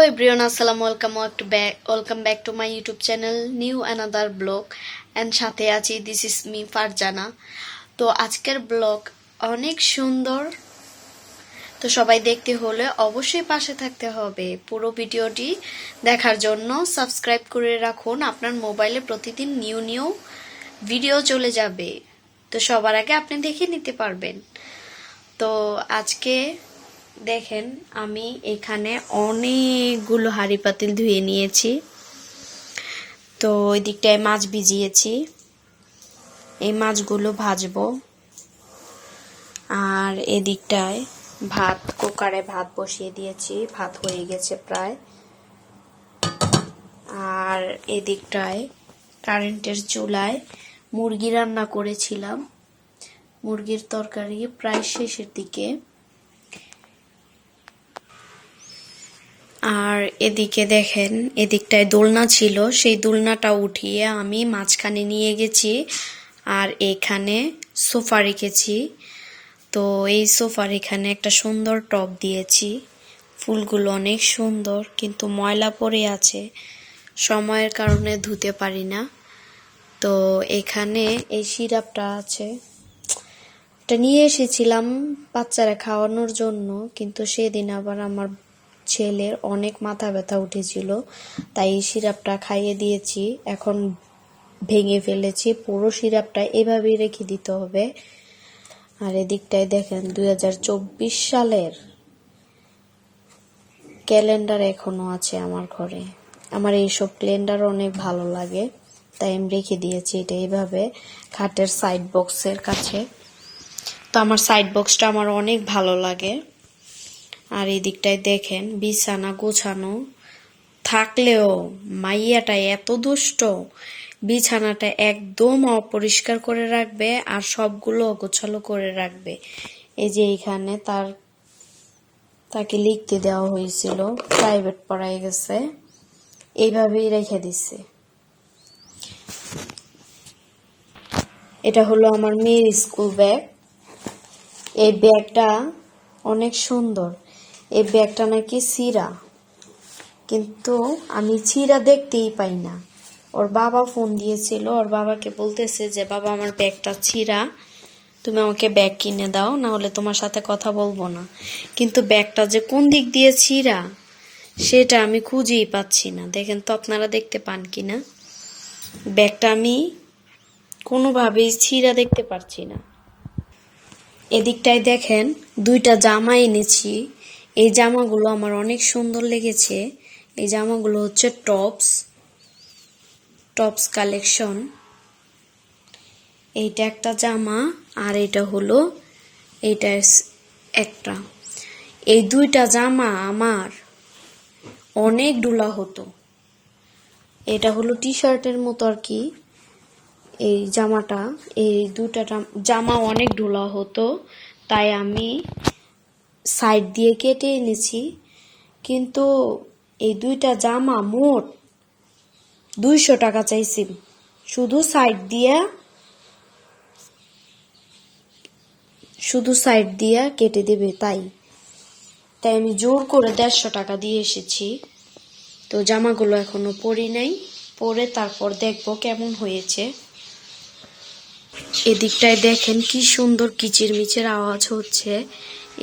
everyone, assalamu alaikum, welcome back to my YouTube channel, new another blog and সাথে আছি this is me Farzana. তো আজকের blog অনেক সুন্দর, তো সবাই দেখতে হলে অবশ্যই পাশে থাকতে হবে। পুরো ভিডিওটি দেখার জন্য সাবস্ক্রাইব করে রাখুন, আপনার মোবাইলে প্রতিদিন নিউ ভিডিও চলে যাবে, তো সবার আগে আপনি দেখে নিতে পারবেন। তো আজকে দেখেন আমি এখানে অনেকগুলো হাঁড়ি পাতিল ধুয়ে নিয়েছি। তো ওই দিকটায় মাছ ভিজিয়েছি, এই মাছগুলো ভাজবো। আর এদিকটায় ভাত, কুকারে ভাত বসিয়ে দিয়েছি, ভাত হয়ে গেছে প্রায়। আর এদিকটায় কারেন্টের চুলায় মুরগি রান্না করেছিলাম, মুরগির তরকারি প্রায় শেষের দিকে। আর এদিকে দেখেন এদিকটায় দোলনা ছিল, সেই দোলনাটা উঠিয়ে আমি মাঝখানে নিয়ে গেছি আর এখানে সোফা রেখেছি। তো এই সোফার এখানে একটা সুন্দর টব দিয়েছি, ফুলগুলো অনেক সুন্দর, কিন্তু ময়লা পড়ে আছে, সময়ের কারণে ধুতে পারি না। তো এখানে এই সিরাপটা আছে, এটা নিয়ে এসেছিলাম বাচ্চারা খাওয়ানোর জন্য, কিন্তু সেদিন আবার আমার ছেলের অনেক মাথা ব্যথা উঠেছিল, তাই এই সিরাপটা খাইয়ে দিয়েছি। এখন ভেঙে ফেলেছি, পুরো সিরাপটা এভাবেই রেখে দিতে হবে। আর এদিকটায় দেখেন 2024 সালের ক্যালেন্ডার এখনো আছে আমার ঘরে। আমার এইসব ক্যালেন্ডার অনেক ভালো লাগে, তাই আমি রেখে দিয়েছি এটা এইভাবে খাটের সাইড বক্সের কাছে। তো আমার সাইড বক্সটা আমার অনেক ভালো লাগে। আর এই দিকটায় দেখেন বিছানা গোছানো থাকলেও মাইয়াটা এত দুষ্ট, বিছানাটা একদম অপরিষ্কার করে রাখবে আর সবগুলো অগোছালো করে রাখবে। এই যে এইখানে তাকে লিখতে দেওয়া হয়েছিল, প্রাইভেট পড়ায় গেছে, এইভাবেই রেখে দিচ্ছে। এটা হলো আমার মেয়ের স্কুল ব্যাগ। এই ব্যাগটা অনেক সুন্দর, এই ব্যাগটা নাকি ছিঁড়া, কিন্তু আমি ছিঁড়া দেখতেই পাই না। ওর বাবা ফোন দিয়েছিল, ওর বাবাকে বলতেছে যে বাবা আমার ব্যাগটা ছিঁড়া, তুমি আমাকে ব্যাগ কিনে দাও, না হলে তোমার সাথে কথা বলবো না। কিন্তু ব্যাগটা যে কোন দিক দিয়ে ছিঁড়া সেটা আমি খুঁজেই পাচ্ছি না। দেখেন তো আপনারা দেখতে পান কিনা, ব্যাগটা আমি কোনোভাবেই ছিঁড়া দেখতে পারছি না। এদিকটায় দেখেন দুইটা জামা এনেছি, এই জামাগুলো আমার অনেক সুন্দর লেগেছে। এই জামাগুলো হচ্ছে টপস কালেকশন। এইটা একটা জামা আর এটা হলো এইটা একটা। এই দুইটা জামা আমার অনেক ডোলা হতো। এটা হলো টি শার্টের মতো আর কি, এই জামাটা, এই দুইটা জামা অনেক ঢোলা হতো, তাই আমি সাইড দিয়ে কেটে এনেছি। কিন্তু এই দুইটা জামা মোট 200 টাকা চাইছি, শুধু সাইড দিয়া কেটে দেবে, তাই আমি জোর করে 150 টাকা দিয়ে এসেছি। তো জামাগুলো এখনো পরি নাই, পরে তারপর দেখবো কেমন হয়েছে। এদিকটায় দেখেন কি সুন্দর কিচিরমিচির আওয়াজ হচ্ছে।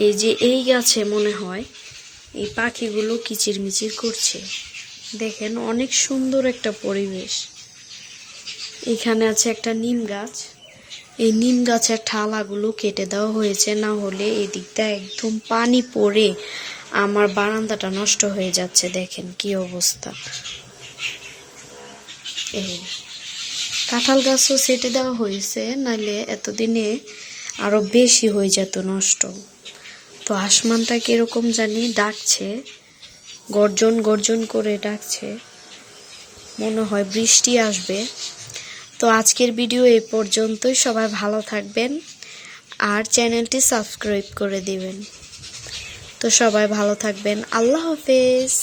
এই যে এই গাছে মনে হয় এই পাখিগুলো কিচিরমিচির করছে। দেখেন অনেক সুন্দর একটা পরিবেশ। এখানে আছে একটা নিম গাছ, এই নিম গাছের ঠালাগুলো কেটে দেওয়া হয়েছে, না হলে এদিকটা একদম পানি পড়ে আমার বারান্দাটা নষ্ট হয়ে যাচ্ছে। দেখেন কি অবস্থা। এই কাঁঠাল গাছও সেটে দেওয়া হয়েছে, নাহলে এতদিনে আরো বেশি হয়ে যেত নষ্ট। তো আসমানটা কিরকম জানি ডাকছে, গর্জন করে ডাকছে, মনে হয় বৃষ্টি আসবে। তো আজকের ভিডিও এই পর্যন্তই, সবাই ভালো থাকবেন আর চ্যানেলটি সাবস্ক্রাইব করে দিবেন। তো সবাই ভালো থাকবেন, আল্লাহ হাফেজ।